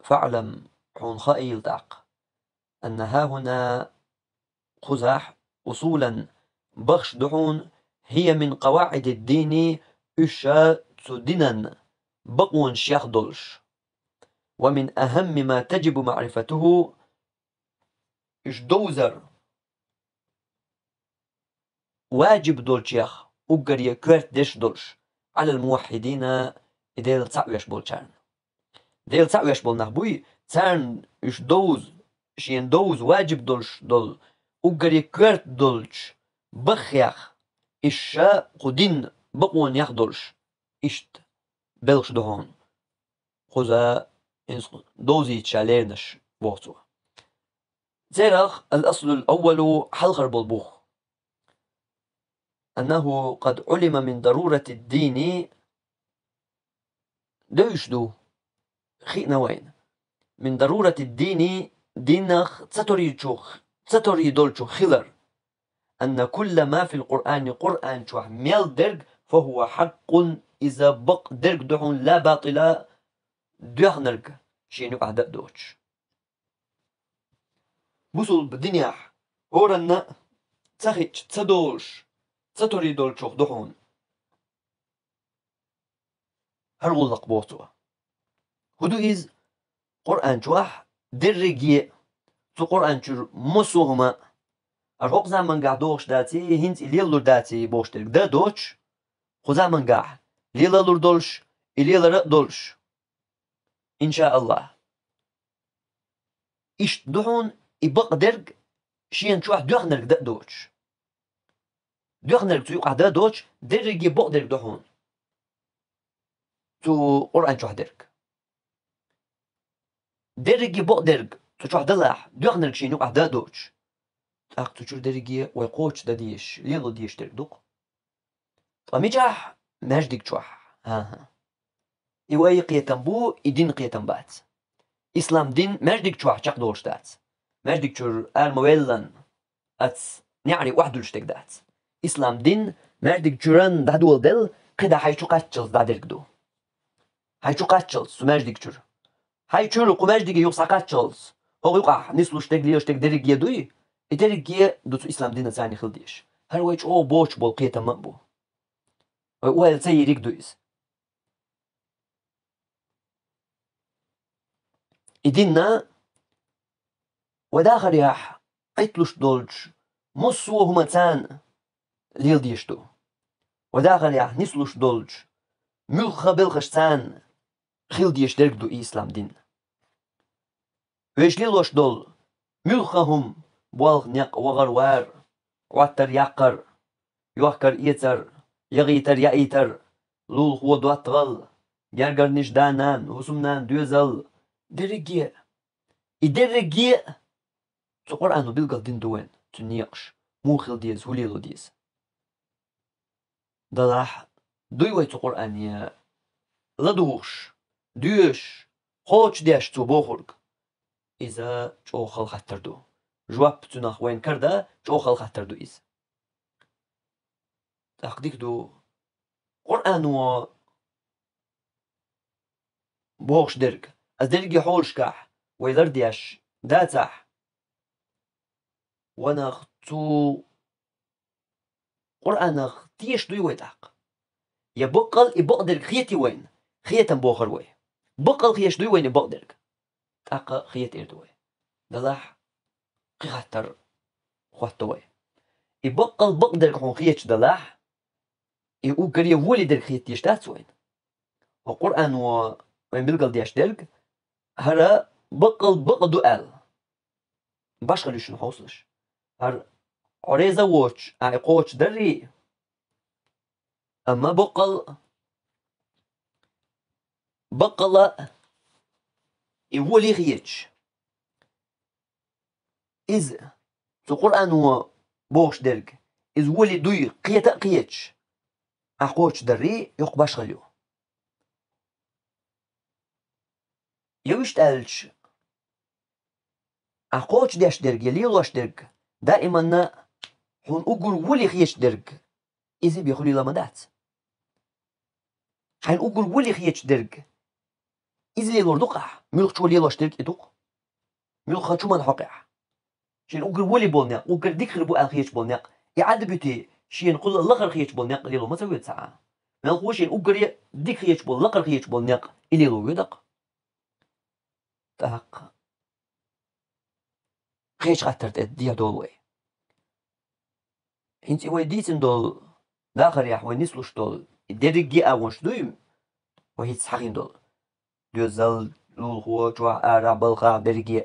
فاعلم حون خائل داق أن ها هنا خزاح أصولا بخش دحون هي من قواعد الدين إشا تدنا بقون شيخ دولش، ومن أهم ما تجب معرفته إش دوزر واجب دولشيخ أقر كورت ديش دولش على الموحدين إديل تسعويش بولشان ديل تسعويش بولنخبوي تسان إش دوز شين دوز واجب دولش دول أقر كورت دولش بخيخ إشا قدين بقون يخ دولش إشت بلش دهون خذا دوزي تشاليرنش بوغتو زيرخ الأصل الأول حلقر بالبوخ أنه قد علم من ضرورة الدين دوشدو خينا وين من ضرورة الدين دينخ تسطري دولشو خلر أن كل ما في القرآن قرآن شوح ميل درج فهو حق إذا بق درج دحون لا باطل ديخنرج شينو أعداء دوتش بوصل بالدنيا هورنا تسخيش تسدولش تسطري دولشو دحون هرغلق بوتوا هدو إز قرآن شوح درجي تو قرآن شور مسوهما الحق زمان قاع دوش داتي هنت إليلور داتي بوشترك دا دوش خو زمان قاع ليلالور دولش إليلر دولش إن شاء الله إيش دحون إبق درج شين شوح دوخنرك دا دوش دوخنرك تو يقع دا دوش درجي بق درج دحون تو قرآن شوح درج درجي بق درج تو شوح دلاح دوخنرك شين يقع دا دوش تاق تشور درجي ويقوش دا ديش ليلو ديش درج دوق طميجح ماجدك شوح ها إيواي قيتن بو إدين قيتن بات إسلام دين ماجدك شوح شاق دوش دات ماجدك شور مويلن أت يعني وحدو لشتك دات إسلام دين ماجدك شوران دا دول دل قدا حيشو قاتشلز دا درج دو حيشو قاتشلز سو ماجدك شور حيشو قو ماجدك يوصا قاتشلز هو يقع نسلو شتك ليو شتك درج يدوي درج دوتو إسلام دين تاني خلديش هر ويش أو بوش بول قيتن مقبو وهل سيريك دويس إدينا وداخل ياح عيتلوش دولش مصو هما تان ليل ديشتو وداخل ياح نسلوش دولش ملخا بلخش تان خيل ديش درك دو إسلام دين ويش ليلوش دول ملخا هم بوالغ نيق وغروار واتر يقر يوحكر إيتر يغيتر يأيتر لول هو دواتغل جرجر نجدانان وسمنان دوزل درجي إدرجي تو قرآن بيلقى دين دوين تنيقش موخل ديز وليلو ديز دلاح دوي تو قرآن يا لدوش دوش خوش ديش تو بوخرق إذا جوخل خطر دو جواب تناخ وين كردا جوخل خطر دو إز تحقيق دو قرآن و بوخش درج از درجي حولش كاح ويلردياش داتح ونختو قرآن تيش دوي ويتاق يا بقل يبقدر خيتي وين خيتا بوخر وي بقل خيش دوي وين يبقدر تاق خيت إردوي دلاح خطر خواتوي يبقل بقدر خون خيتش دلاح يقول يولي در خيت يشتات وين وقرآن وين بلقل دياش درج هرا بقل دو ال باش خليش نحوصلش هر عريزة ووتش عقوش دري أما بقل يولي خيتش إذ تو قرآن هو بوش درج إذ ولي دوي قيتش عقوش دري يقباش خليو يوشت ألش عقوش ديش درج يليلوش درج دائما هون أقول ولي خيش درج إذا بيخلي لمدات حين أقول ولي خيش درج إزلي لوردقع ملخ شو ليلو اشترك إدوق ملخ شو من حقع شين أوكر ولي بولناق أوكر ديك ربو أخيش بولناق يعد بيتي شين قل الله خيش بولناق ليلو ما سويت ساعة ما هو شين أوكر ديك خيش بول لقر خيش بولناق ليلو يدق تاق خيش خاطرت ديا دولوي انت ويديتن دول داخل يا حوي نسلوش دول الدرجي أونش دويم وهي تسحقين دول دوزل لول هو جوا أرا بلغا درجي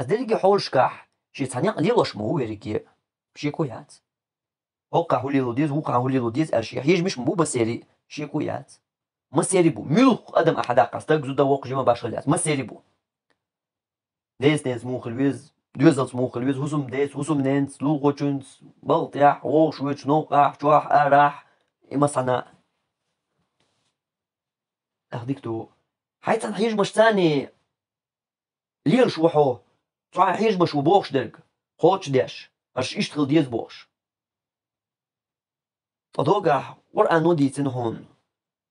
الدرجي حولش كح شي تانيق ليلوش مو درجي شي كويات هوقع هو ليلو ديز هوقع هو ليلو ديز أرشي هيج مش مو بسيري شي كويات ما سيري بو ملوخ أدم أحد قصدك زودا وق جما باش خليات ما سيري بو ديز مو خلويز دوزل مو خلويز هوسم ديز هوسم نينس لول غوتشنس بلطيح ووش ويتش نوقع جواح أراح إما صنع أخديك تو حيث حيج مش تاني ليل شوحو صح حيج مش وبوخش درج خوتش داش أش يشتغل ديز بوخش فدوقع قرآن ودي تنهون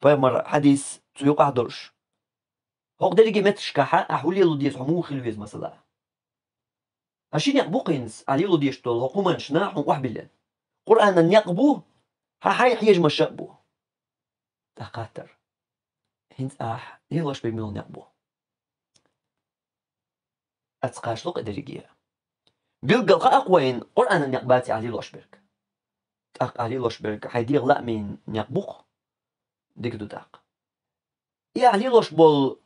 فمر حديث تيوقع درش هوق درجي متش كحا أحولي له ديز حمو خلويز مثلا أشين يقبوقينس علي له ديش تول هقوما نشناح وح بالله قرآن أن يقبوه حي حيج مش يقبوه تقاتر هنت ليلوش بيميلون يقبوه أتقاش لق درجية بيلقى أقوين قرآن أن يقباتي علي لوشبرك تاق علي لوشبرك حيدير لا من يقبوق ديك دو تاق يا علي لوشبول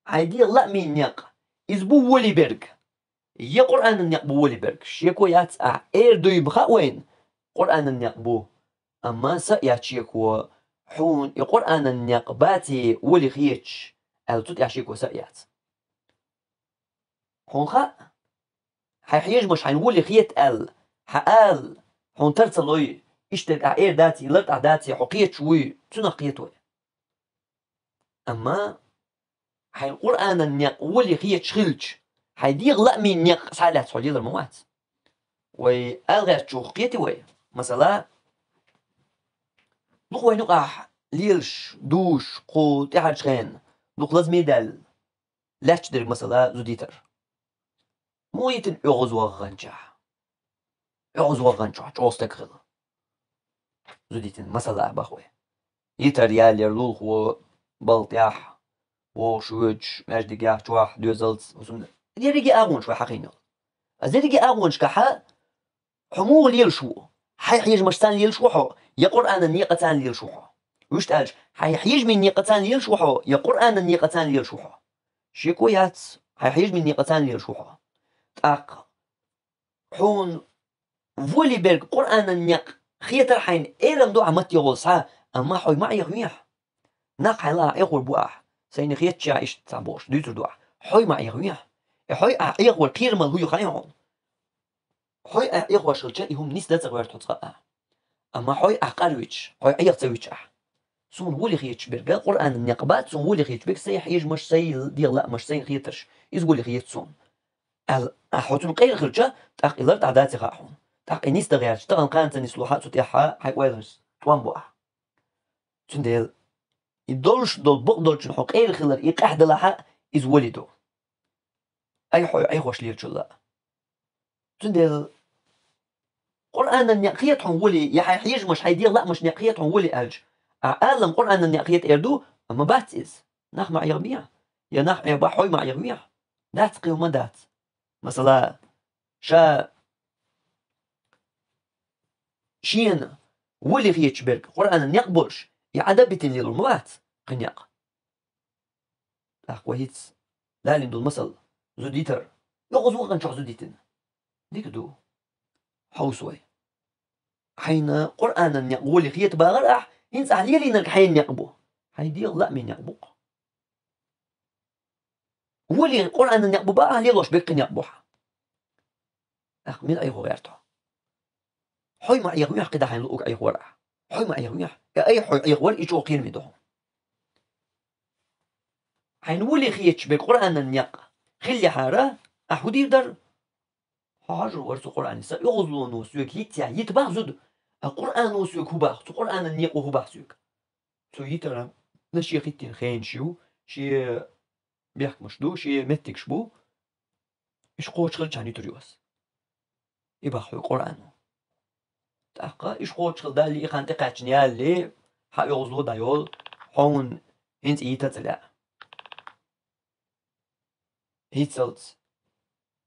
حيدير لا من يق إزبو ولي برك يا قرآن أن يقبو ولي برك شيكو يات دو يبخا وين قرآن أن يقبو أما سأيات شيكو حون يقرآن أن يقباتي ولي خيتش ألتوت يعشيكو سأيات حون خا حيحيج مش حنولي خيت حقال حون ترسلوي اشترك داتي لرت داتي حقيت شوي تنقيتوي أما حين قرآن النيق ولي خيت شخلش حيدير لا من نيق سالات صليل الموات وألغت شو حقيتي وي مثلا نقوي نقع ليلش دوش قو تحت شخين نق لازم يدل لا تشدرك مثلا زوديتر مو يتن أغز وغنجح أغز وغنجح جوستك خل زوديتن مثلا بخوي يتر يالي لول هو بلطيح وشوج مجدقيا جواح دوزلت وسمنا ديريجي أغون شوي حقينو أزديريجي أغون شكحا حمو ليل شو حيحيج مشتان ليل شوحو يا قرآن النيقتان ليل شوحو وش تالش حيحيج من نيقتان ليل شوحو يا قرآن النيقتان ليل شوحو شيكويات حيحيج من نيقتان ليل شوحو تاق حون فولي بيرك قرآن النيق خيتر حين إيرم دو عمت يغول سا أما حوي ما يغميح ناق حيلا يغول بواح سيني خيت شا إيش تسابوش ديتر دو حوي ما يغميح حوي يغول كيرمال هو يخيعون حوي يغول شلجا يهم نيس دات غير تتقى أما حوي أقارويتش حوي يغتويتش سون ولي خيتش بيرك قرآن النقبات سون ولي خيتش بيرك سيحيج مش سي ديال لا مش سين خيترش يزولي خيت سون أحوتون قيل خلجا تاق إلر تعداتي خاحون تاق إنيس دغيرش تاق نقانت نسلوحات تتيحها حي ويلرس توان بوح تنديل يدولش دول بقدرش نحو قيل خلر يقحد لها إز ولدو أي خوش ليرش لا تنديل قرآن النقيتهم ولي يحيج مش حيدير لا مش نقيتهم ولي ألج أعلم قرآن النقيت إردو أما باتيز ناخ مع يغميع يا ناخ يبحوي مع يغميع دات قيوم دات مثلا شا شين ولي خيتش بيرك قرآن النقبرش يعدبت اللي الموات قنياق وهيت لا لندو المثل زوديتر يغز وغن شخ زوديتن ديك دو حوسوي حين قرآن النقولي خيت باغر هنس عليلي نك حين يقبو حيدير لا من يقبوق ولي قرآن النقبو بقى ليلوش بيك يقبوها من أي غيرته حوي مع يغميح كده حين لقوك أي غورة حوي مع يغميح أي حوي أي غور إيجو قيل مدهم حين ولي خيتش بقرآن النق خلي حارة أحودي در حاجر ورسو قرآن سا يغزلون وسوك يتيا يتبع زود القرآن وسوك هو باخ قرآن النق وهو باخ سوك سو يترى نشي خيتين خين شو شي بيحكمش دو شي متكش بو إيش قوش خل جاني تريوس يبخو القرآن تأقا إيش قوش خل دالي إخان تقاتش نيالي حق يغزلو دايول حون هنت إيتا تلا هيتسلت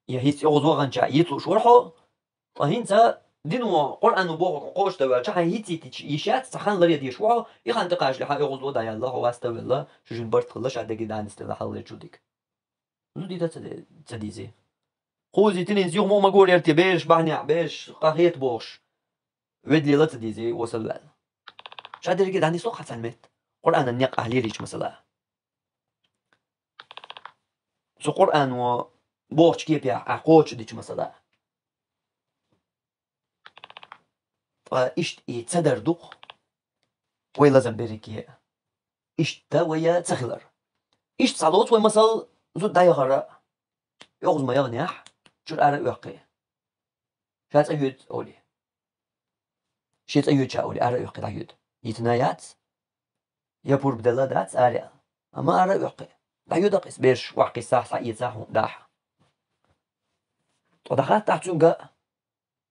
يا هيت يغزو غانجا يتلو شورحو وهنت دينو قرآن بوغ قوش دوا جاها هيتي تيش يشات تخان لريا دي شورحو إخان تقاش لحق يغزلو دايال الله واستوى الله شجن برد خلش عدقي دانستلا حالي جوديك زو ديتا تديزي خوزي تنين زيوغ مو مقول يرتي بيش بحني بيش قاهيت بوش ودلي لا تديزي وصل شادر كده عندي سوق حسن مت قرآن النيق أهلي ريش مثلا سو قرآن و بوش كيف يا عقوش ديش مثلا فإشت يتصدر دوق ويلا زنبريكي إشت تا ويا تخلر إشت صالوت ومثل زود دايا غراء يغز ما يغنيح شر أرى يوقي شات أيود أولي شيت أيود شا أولي أرى يوقي دايود يتنايات يبور بدلا دات أرى أما أرى يوقي دايود أقس بيش وحقي ساح سعيد ساحو داح ودخلت تحت سنقا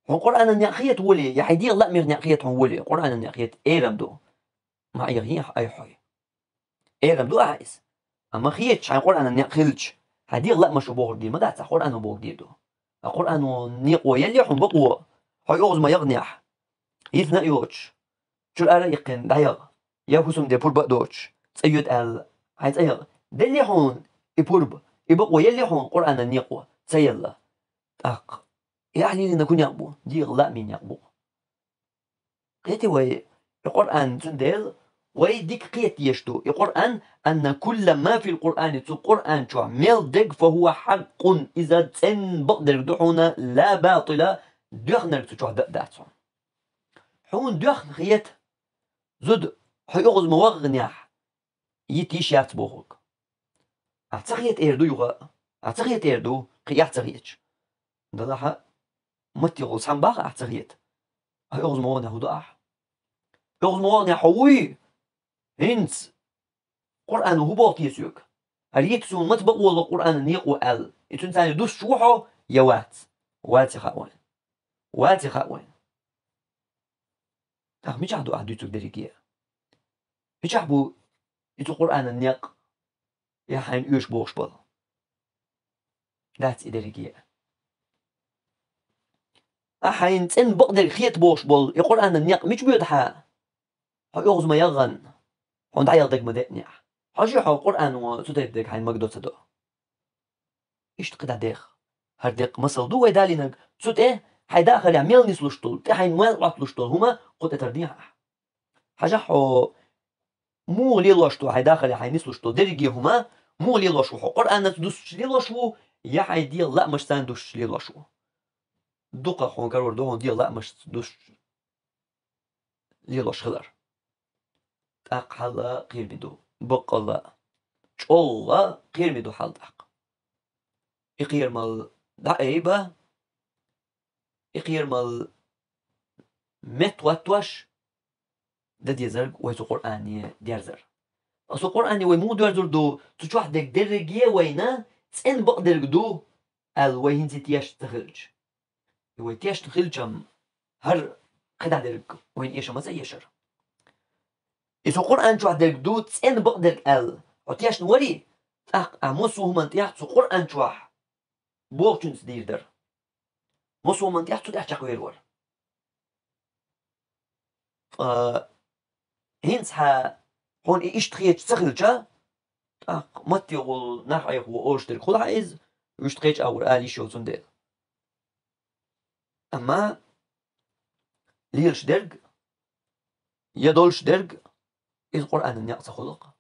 هون قرآن النقية ولي يا حيدي الله مير نقية هون ولي قرآن النقية إيرم دو ما يغيح أي حي إيرم دو عايز أما خيتش عن قرآن النقيلش هدي الله مش بوغ دي ما دعت قرآن بوغ دي دو القرآن نقوى يلي حن بقوى هاي أغز ما يغنيح يثنى يوتش شو الأرى يقين دايغ يا حسم دي بور بقدوش تسيد ال عايز أيغ دلي حون يبورب يبقوى يلي حون قرآن النقوى تسيلا أق يعني نكون يقبو دي غلاء من يقبو قيتي وي القرآن تندل ويديك قيت يشتو القرآن أن كل ما في القرآن القرآن شو ميل دق فهو حق إذا تن بقدر دحونا لا باطلة دخنر تشوه داتون حون دخن خيت زد حيغز موغنيح يتيش ياتبوغك أعتقيت إيردو يغا أعتقيت إيردو قيات تغيتش دلها متي غوص حنباغ أعتقيت حيغز موغنيح وداح يغز موغنيح حوي هنت قرآن هو باقي يسوك هل يتسون ما تبقوا القرآن نيقو ال يتون ثاني دوس شوحو يوات واتي خاوين واتي خاوين تاخ مش عدو أحدو يتوك دريكيه مش عبو يتو قرآن النيق يا حين يوش بوش بل دات دريكيه أحين تن بقدر خيت بوش بل القرآن النيق مش بيدحا هيغز ما يغن هون دعيا دق مدنيح حاجي حو قرآن وتدك حين مقدو تدو إيش تقدر ديخ هرديق مصل دو ويدالينك سوت إيه حيداخل يعمل نسلشتول تحين ما لطلشتول هما قد ترديها حاجة حو مو ليلوشتو حيداخل حين نسلشتول درجي هما مو ليلوشو حو قرآن تدوش ليلوشو يا حيديل لا مش تندوش ليلوشو دوقة حو كرور دوهن ديل لا مش تدوش ليلوش خلر تاق حلا قير بدو بقلا شولا قير بدو حال تاق يقير مال دعيبة يقير مال متوتوش ده ديزرق ويسو قرآني ديرزر أسو قرآني ويمو ديرزر دو تشوح دك درجية وينا تسين بقدر دو ال وين تياش تخرج وين تياش تخرج هر قدع درج وين إيش ما زي يشر إسو قرآن شوح درج دو تسين بقدر ال وتياش نوري أموسو هم تياح سو قرآن شوح بوغتون تدير در موسو هم تياح تديح تشاكوير ور هينس ها هون إيش تخيج تخرجه متى يقول نحى يقول أوش ترك خلا عايز وش تخيج أول آلي شو تندل أما ليرش درج يدولش درج إذ قرآن النقص خلق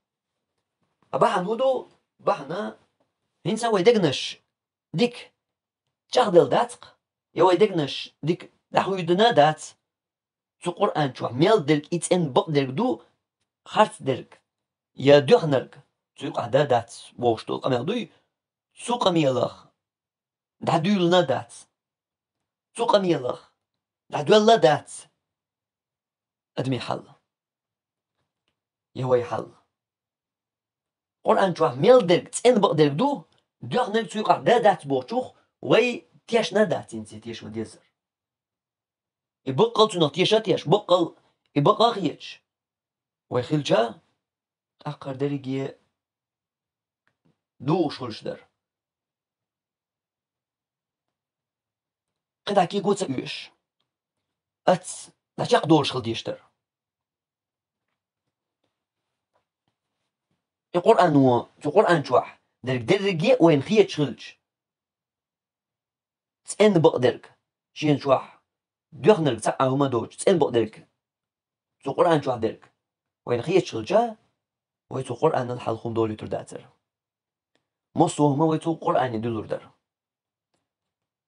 أباحن هدو بحنا هينسا ويدقنش ديك تشغدل داتق يويدقنش ديك دحو يدنا دات سو قرآن شو ميل درج إتسن بق درج دو خارت درج يا دوخنرج سو قعدا دات بوشتول قميل دوي سو قميلخ دعدول ندات سو قميلخ دعدول دات أدمي حل يهوي حل قرآن شوح ميل درك تسين بق درك دو نرك تسويق دا دات بوشوخ وي تيش ندات انسي تيش مديزر يبقل تنو تيش بقل يبقى خيش ويخلجا أقر دريجي دو شولش در قد عكي قوت سأيش نشاق دورش خل ديشتر القرآن شوح درك درجي وين خيت شغلج تسين بق درك شين شوح دوخنرك تسعة هما دوج تسين بق درك القرآن شوح درك وين خيت شغلجا ويتو قرآن الحلقهم دولي ترداتر مصو هما ويتو قرآن يدلور در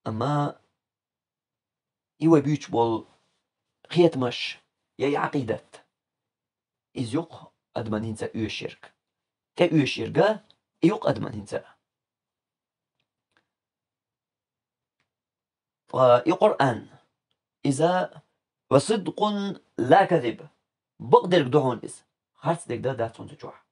أما إيوه بيوش بول خيت مش يا عقيدة إز يق أدمن هنسا الشرك كالشركة يق أدمن هنسا فالقرآن إذا وصدق لا كذب بقدر دعون إز خارج دك دا داتون تجوح